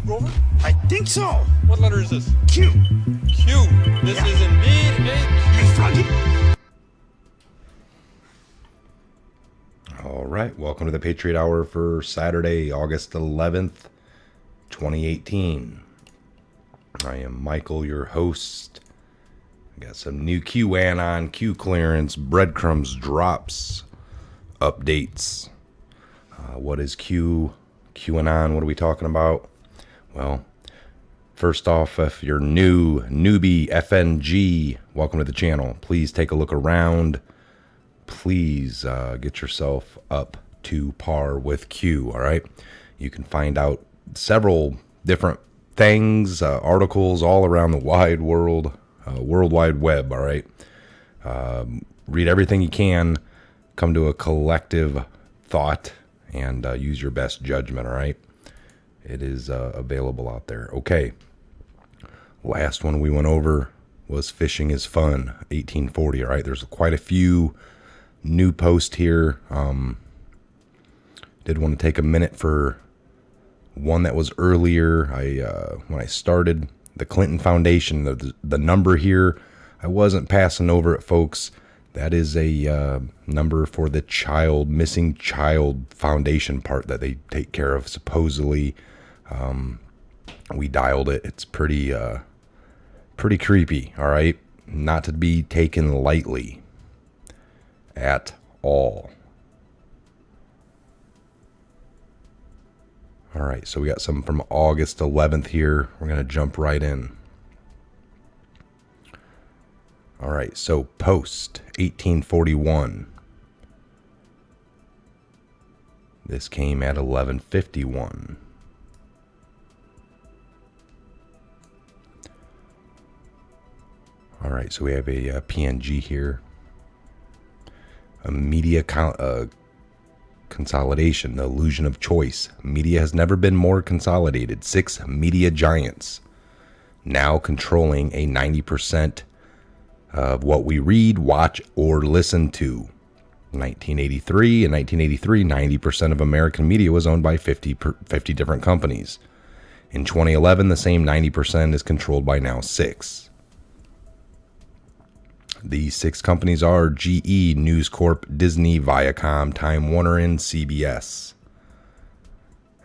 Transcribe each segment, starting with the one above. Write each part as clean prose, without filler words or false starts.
Grover? I think so. What letter is this? Q. Q. This Yeah. is indeed a Hey, Q. Froggy. All right, welcome to the Patriot Hour for Saturday, August 11th, 2018. I am Michael, your host. I got some new QAnon, Q clearance, breadcrumbs, drops, updates. What is QAnon? What are we talking about? Well, first off, if you're newbie, FNG, welcome to the channel. Please take a look around. Please get yourself up to par with Q, all right? You can find out several different things, articles all around the wide world, World Wide Web, all right? Read everything you can, come to a collective thought, and use your best judgment, all right? It is available out there. Okay, last one we went over was Fishing is Fun, 1840, all right? There's quite a few new post here. Did want to take a minute for one that was earlier. When I started the Clinton Foundation, the number here, I wasn't passing over it, folks. That is a number for the missing child foundation part that they take care of. Supposedly, we dialed it. It's pretty creepy. All right, not to be taken lightly at all. All right, so we got some from August 11th here. We're going to jump right in. All right, so post 1841. This came at 11:51. All right, so we have a PNG here. A media consolidation, the illusion of choice. Media has never been more consolidated. 6 media giants now controlling a 90% of what we read, watch, or listen to. In 1983, 90% of American media was owned by 50 different companies. In 2011, the same 90% is controlled by now 6. These 6 companies are GE, News Corp, Disney, Viacom, Time Warner, and CBS.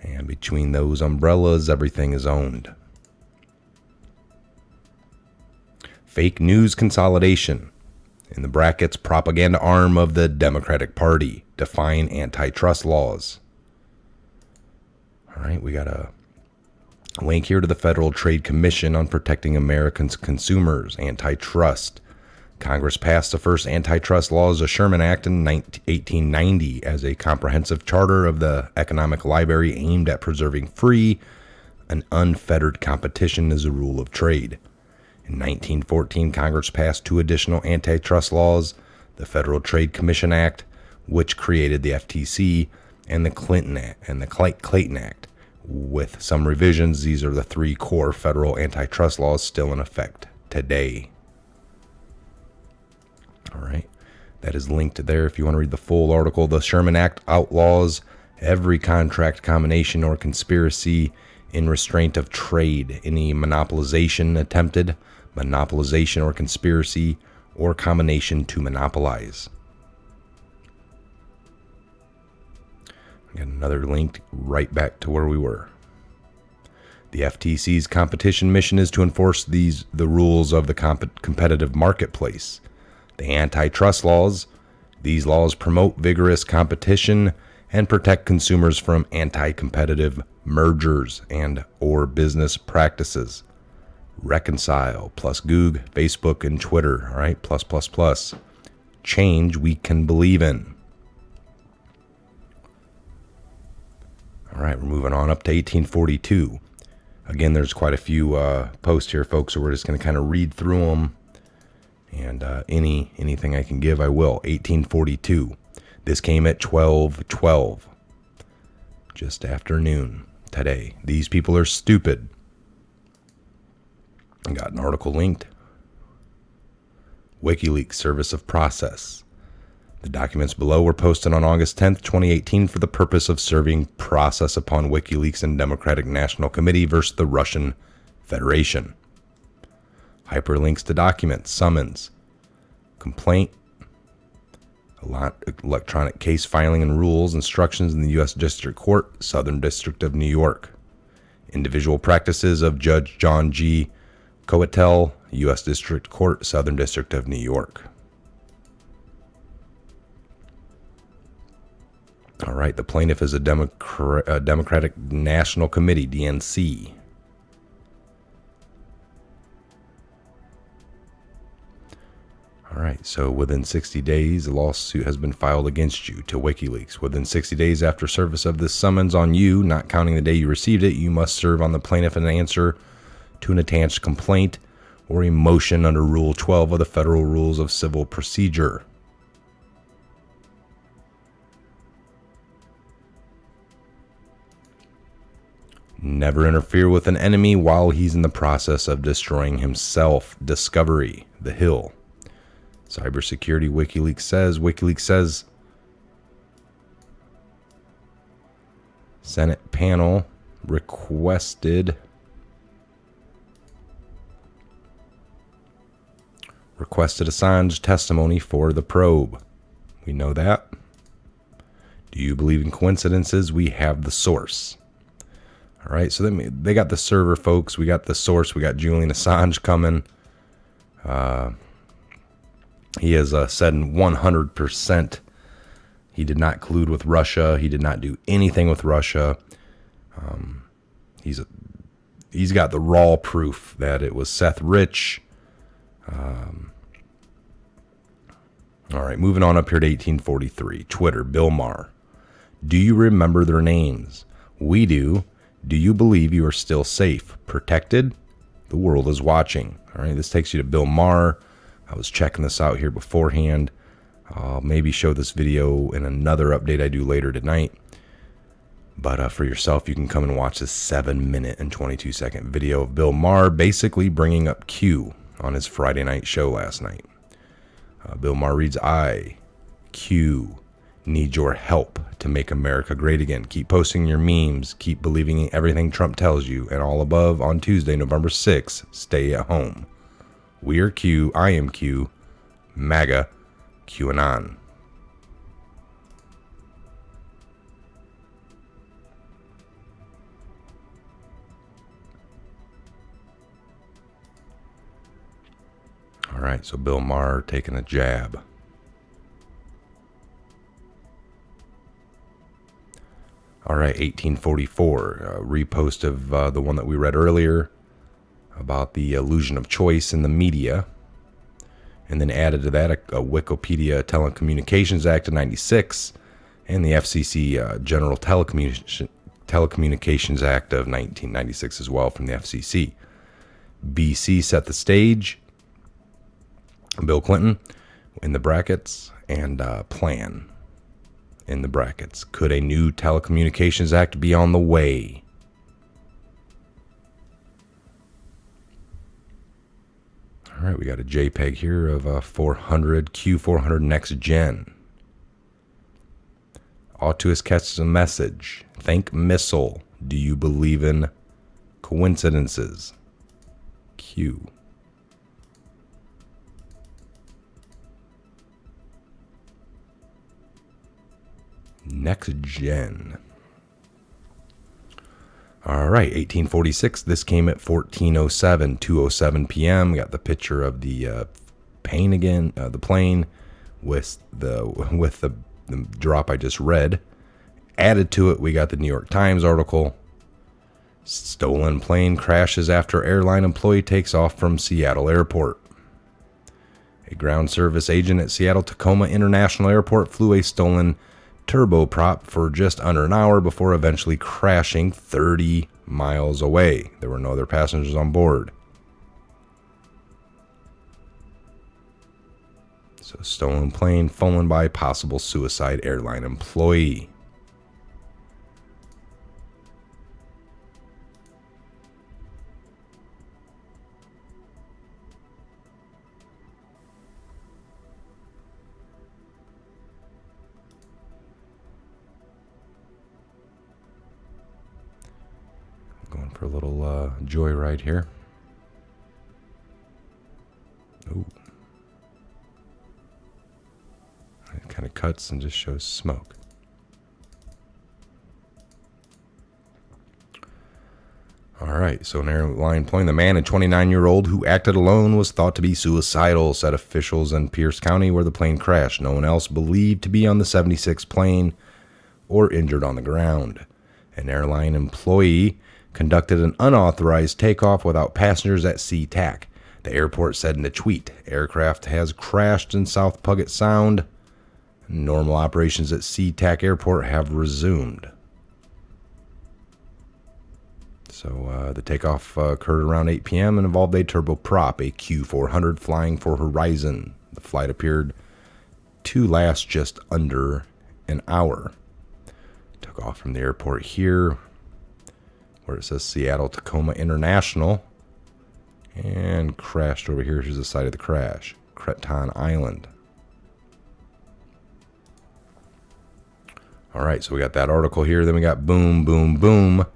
And between those umbrellas, everything is owned. Fake news consolidation. In the brackets, propaganda arm of the Democratic Party. Define antitrust laws. All right, we got a link here to the Federal Trade Commission on protecting Americans' consumers. Antitrust. Congress passed the first antitrust laws, the Sherman Act, in 1890 as a comprehensive charter of the economic library aimed at preserving free and unfettered competition as a rule of trade. In 1914, Congress passed 2 additional antitrust laws, the Federal Trade Commission Act, which created the FTC, and the Clayton Act. With some revisions, these are the 3 core federal antitrust laws still in effect today. All right, that is linked there if you want to read the full article. The Sherman Act outlaws every contract, combination, or conspiracy in restraint of trade. Any monopolization attempted, monopolization or conspiracy, or combination to monopolize. I got another link right back to where we were. The FTC's competition mission is to enforce the rules of the competitive marketplace. The antitrust laws. These laws promote vigorous competition and protect consumers from anti-competitive mergers and or business practices. Reconcile plus Google, Facebook, and Twitter. All right, plus. Change we can believe in. All right, we're moving on up to 1842. Again, there's quite a few posts here, folks, so we're just going to kind of read through them. And anything I can give, I will. 1842. This came at 12:12. Just after noon today. These people are stupid. I got an article linked. WikiLeaks service of process. The documents below were posted on August 10th, 2018 for the purpose of serving process upon WikiLeaks and Democratic National Committee versus the Russian Federation. Hyperlinks to documents, summons, complaint, electronic case filing and rules, instructions in the U.S. District Court, Southern District of New York. Individual practices of Judge John G. Coatel, U.S. District Court, Southern District of New York. All right, the plaintiff is a Democratic National Committee, DNC. All right, so within 60 days, a lawsuit has been filed against you to WikiLeaks. Within 60 days after service of this summons on you, not counting the day you received it, you must serve on the plaintiff an answer to an attached complaint or a motion under Rule 12 of the Federal Rules of Civil Procedure. Never interfere with an enemy while he's in the process of destroying himself. Discovery, The Hill. Cybersecurity, WikiLeaks says, Senate panel requested Assange testimony for the probe. We know that. Do you believe in coincidences? We have the source. All right, so they got the server, folks. We got the source. We got Julian Assange coming. He has said 100% he did not collude with Russia. He did not do anything with Russia. He's got the raw proof that it was Seth Rich. All right, moving on up here to 1843. Twitter, Bill Maher. Do you remember their names? We do. Do you believe you are still safe, protected? The world is watching. All right, this takes you to Bill Maher. I was checking this out here beforehand. I'll maybe show this video in another update I do later tonight. But for yourself, you can come and watch this 7-minute and 22-second video of Bill Maher basically bringing up Q on his Friday night show last night. Bill Maher reads, I, Q, need your help to make America great again. Keep posting your memes. Keep believing everything Trump tells you. And all above on Tuesday, November 6th, stay at home. We are Q, I am Q, MAGA, QAnon. All right, so Bill Maher taking a jab. All right, 1844, repost of the one that we read earlier about the illusion of choice in the media. And then added to that a Wikipedia Telecommunications Act of 96 and the FCC General Telecommunications Act of 1996 as well from the FCC. BC set the stage. Bill Clinton in the brackets and plan in the brackets. Could a new Telecommunications Act be on the way? All right, we got a JPEG here of a Q400 Next Gen. Autos catches a message. Think missile. Do you believe in coincidences? Q. Next Gen. All right, 1846. This came at 14:07, 2:07 p.m. We got the picture of the plane again, the plane with the drop I just read. Added to it, we got the New York Times article. Stolen plane crashes after airline employee takes off from Seattle Airport. A ground service agent at Seattle Tacoma International Airport flew a stolen turboprop for just under an hour before eventually crashing 30 miles away. There were no other passengers on board. So, stolen plane fallen by possible suicide airline employee. for a little joyride here. Ooh. It kind of cuts and just shows smoke. All right, so an airline plane. The man, a 29-year-old who acted alone, was thought to be suicidal, said officials in Pierce County where the plane crashed. No one else believed to be on the 76 plane or injured on the ground. An airline employee conducted an unauthorized takeoff without passengers at SeaTac. The airport said in a tweet, aircraft has crashed in South Puget Sound. Normal operations at SeaTac Airport have resumed. So the takeoff occurred around 8 p.m. and involved a turboprop, a Q400 flying for Horizon. The flight appeared to last just under an hour. Took off from the airport here, where it says Seattle Tacoma International, and crashed over here. Here's the site of the crash, Creton Island. All right, so we got that article here. Then we got boom, boom, boom.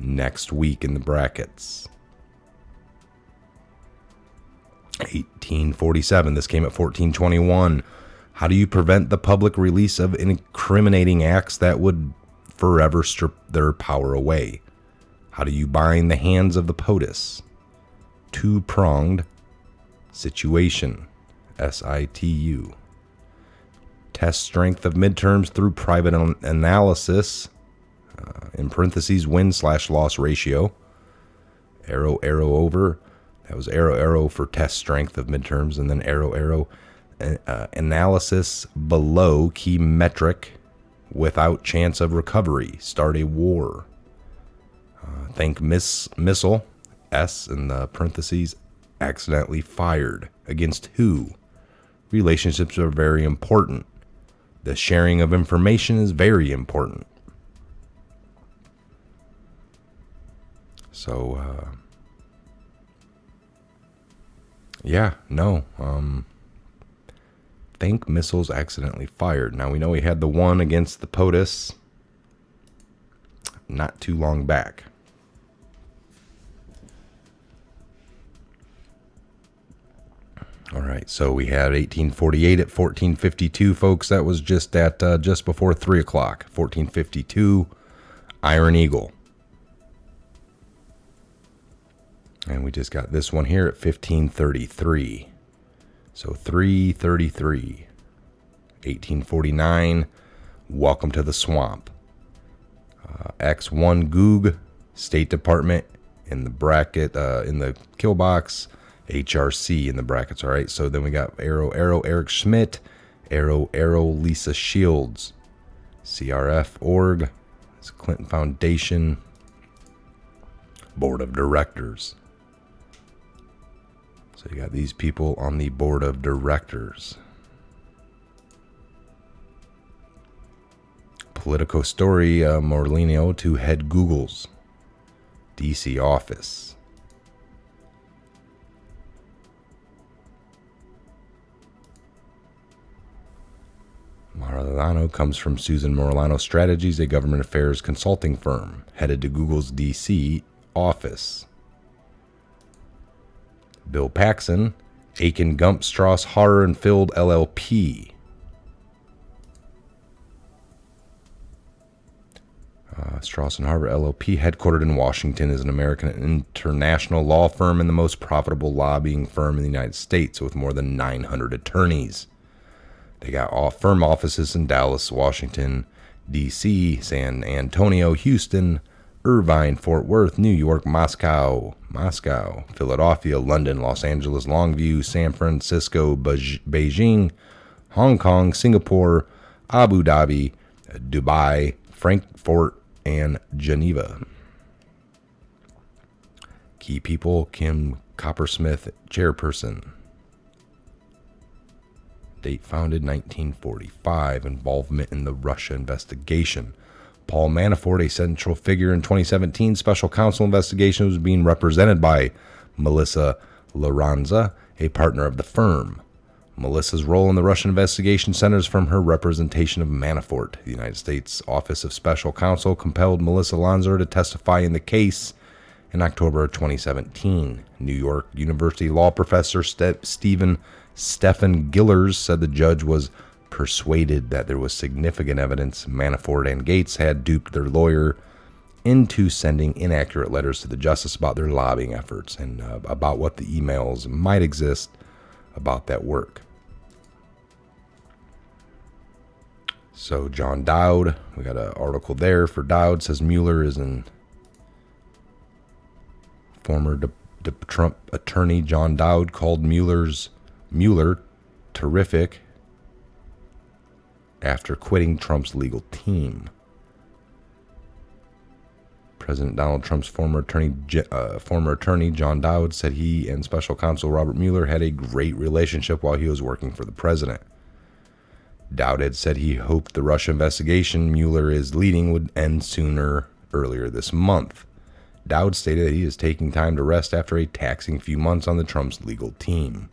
Next week in the brackets. 1847. This came at 1421. How do you prevent the public release of incriminating acts that would forever strip their power away? How do you bind the hands of the POTUS? Two-pronged situation. SITU. Test strength of midterms through private analysis. In parentheses, win/loss ratio. Arrow over. That was arrow for test strength of midterms. And then arrow analysis below key metric without chance of recovery. Start a war. Think missile. S in the parentheses. Accidentally fired. Against who? Relationships are very important. The sharing of information is very important. So, think missiles accidentally fired. Now, we know we had the one against the POTUS not too long back. All right, so we had 1848 at 1452, folks. That was just at just before 3 o'clock. 1452, Iron Eagle. And we just got this one here at 1533. So 333. 1849, Welcome to the Swamp. X1 Goog, State Department in the bracket, in the kill box. HRC in the brackets, all right? So then we got arrow, Eric Schmidt. Arrow, Lisa Shields. CRF org. It's Clinton Foundation. Board of Directors. So you got these people on the board of directors. Politico story, Morlino to head Google's DC office. Morlano comes from Susan Morlano Strategies, a government affairs consulting firm, headed to Google's DC office. Bill Paxson, Aiken Gump Strauss Horror and Field LLP. Strauss and Harper LLP, headquartered in Washington, is an American international law firm and the most profitable lobbying firm in the United States, with more than 900 attorneys. They got firm offices in Dallas, Washington, D.C., San Antonio, Houston, Irvine, Fort Worth, New York, Moscow, Philadelphia, London, Los Angeles, Longview, San Francisco, Beijing, Hong Kong, Singapore, Abu Dhabi, Dubai, Frankfurt, and Geneva. Key people: Kim Coppersmith, chairperson. Date founded 1945. Involvement in the Russia investigation. Paul Manafort, a central figure in 2017 special counsel investigation, was being represented by Melissa Laranza, a partner of the firm. Melissa's role in the Russian investigation centers from her representation of Manafort. The United States Office of Special Counsel compelled Melissa Laranza to testify in the case in October of 2017. New York University law professor Stephen Gillers said the judge was persuaded that there was significant evidence Manafort and Gates had duped their lawyer into sending inaccurate letters to the justice about their lobbying efforts and about what the emails might exist about that work. So John Dowd, we got an article there for Dowd, says Mueller is in former Trump attorney John Dowd called Mueller terrific after quitting Trump's legal team. President Donald Trump's former attorney John Dowd said he and special counsel Robert Mueller had a great relationship while he was working for the president. Dowd had said he hoped the Russia investigation Mueller is leading would end earlier this month. Dowd stated that he is taking time to rest after a taxing few months on the Trump's legal team.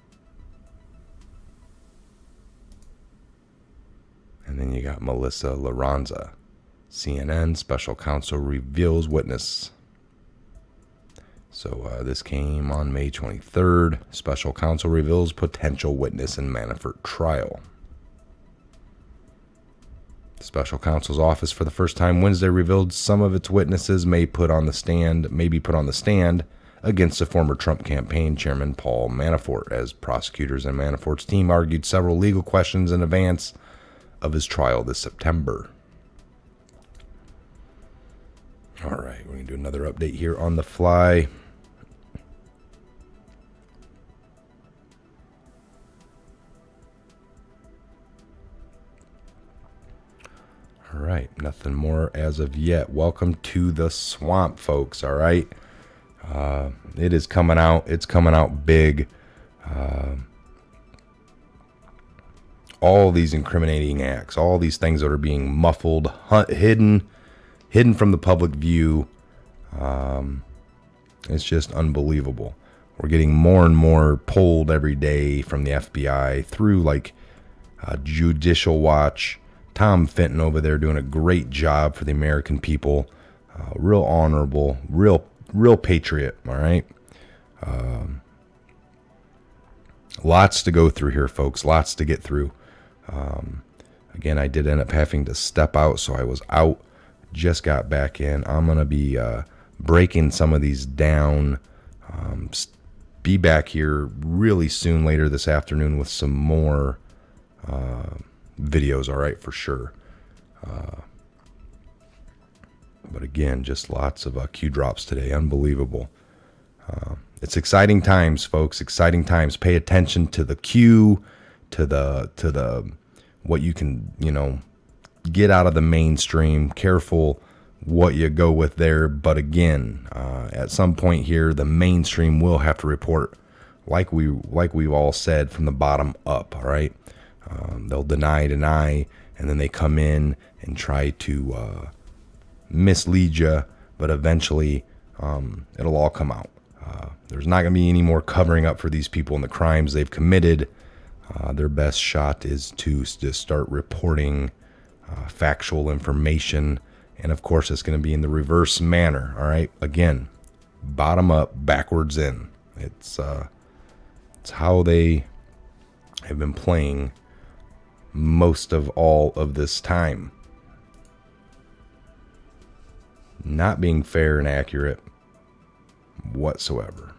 And then you got Melissa Laranza. CNN special counsel reveals witness. So this came on May 23rd. Special counsel reveals potential witness in Manafort trial. The special counsel's office for the first time Wednesday revealed some of its witnesses may be put on the stand against the former Trump campaign chairman Paul Manafort, as prosecutors and Manafort's team argued several legal questions in advance of his trial this September. All right, we're going to do another update here on the fly. All right, nothing more as of yet. Welcome to the swamp, folks, all right? It is coming out. It's coming out big. All these incriminating acts, all these things that are being muffled, hidden from the public view. It's just unbelievable. We're getting more and more pulled every day from the FBI through like Judicial Watch. Tom Fenton over there doing a great job for the American people. Real honorable, real patriot, all right? Lots to go through here, folks. Lots to get through. Again, I did end up having to step out, so I was out. Just got back in. I'm going to be breaking some of these down. Be back here really soon later this afternoon with some more videos, all right, for sure. But again, just lots of Q drops today. Unbelievable. It's exciting times, folks. Exciting times. Pay attention to the Q, to the what you can, get out of the mainstream. Careful what you go with there. But again, at some point here, the mainstream will have to report, like we've all said, from the bottom up. All right, they'll deny, and then they come in and try to mislead you. But eventually, it'll all come out. There's not going to be any more covering up for these people and the crimes they've committed. Their best shot is to just start reporting factual information. And of course, it's going to be in the reverse manner. All right. Again, bottom up, backwards in. It's how they have been playing most of all of this time. Not being fair and accurate whatsoever.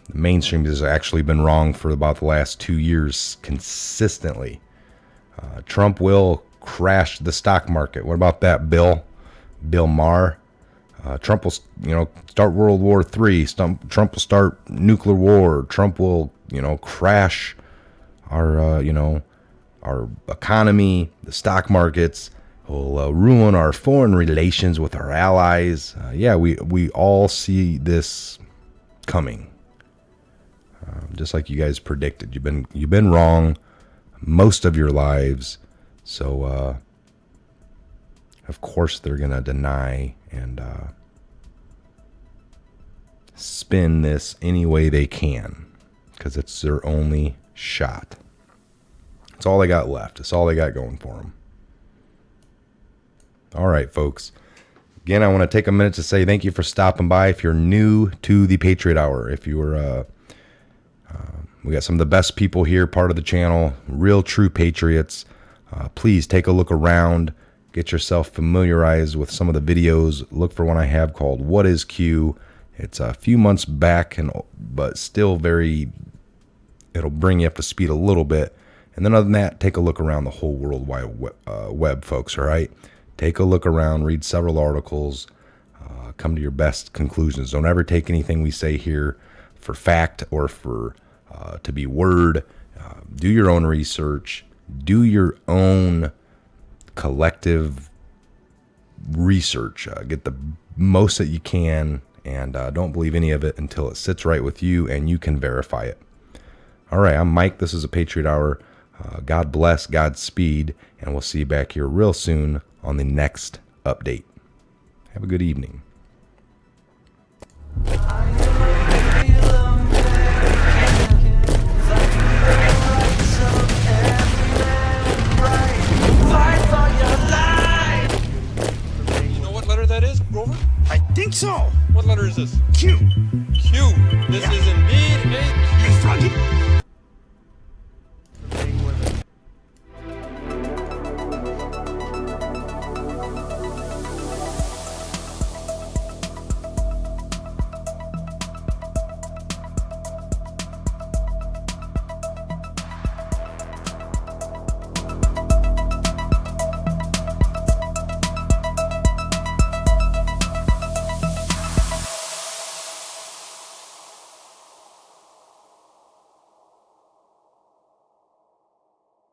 The mainstream has actually been wrong for about the last 2 years consistently. Trump will crash the stock market. What about that, Bill Maher? Trump will, start World War III. Trump will start nuclear war. Trump will, crash our, our economy, the stock markets. Will ruin our foreign relations with our allies. We all see this coming. Just like you guys predicted. You've been wrong most of your lives. So, of course, they're going to deny and spin this any way they can, because it's their only shot. It's all they got left. It's all they got going for them. All right, folks. Again, I want to take a minute to say thank you for stopping by. If you're new to the Patriot Hour, if you were, we got some of the best people here, part of the channel, real true patriots. Please take a look around, get yourself familiarized with some of the videos. Look for one I have called "What is Q?" It's a few months back, but still it'll bring you up to speed a little bit. And then other than that, take a look around the whole World Wide Web, folks, all right? Take a look around, read several articles, come to your best conclusions. Don't ever take anything we say here for fact or for to be word. Do your own research. Do your own collective research. Get the most that you can, and don't believe any of it until it sits right with you and you can verify it. All right, I'm Mike. This is a Patriot Hour. God bless, Godspeed, and we'll see you back here real soon on the next update. Have a good evening. You know what letter that is, Grover? I think so. What letter is this? Q. Q. This is in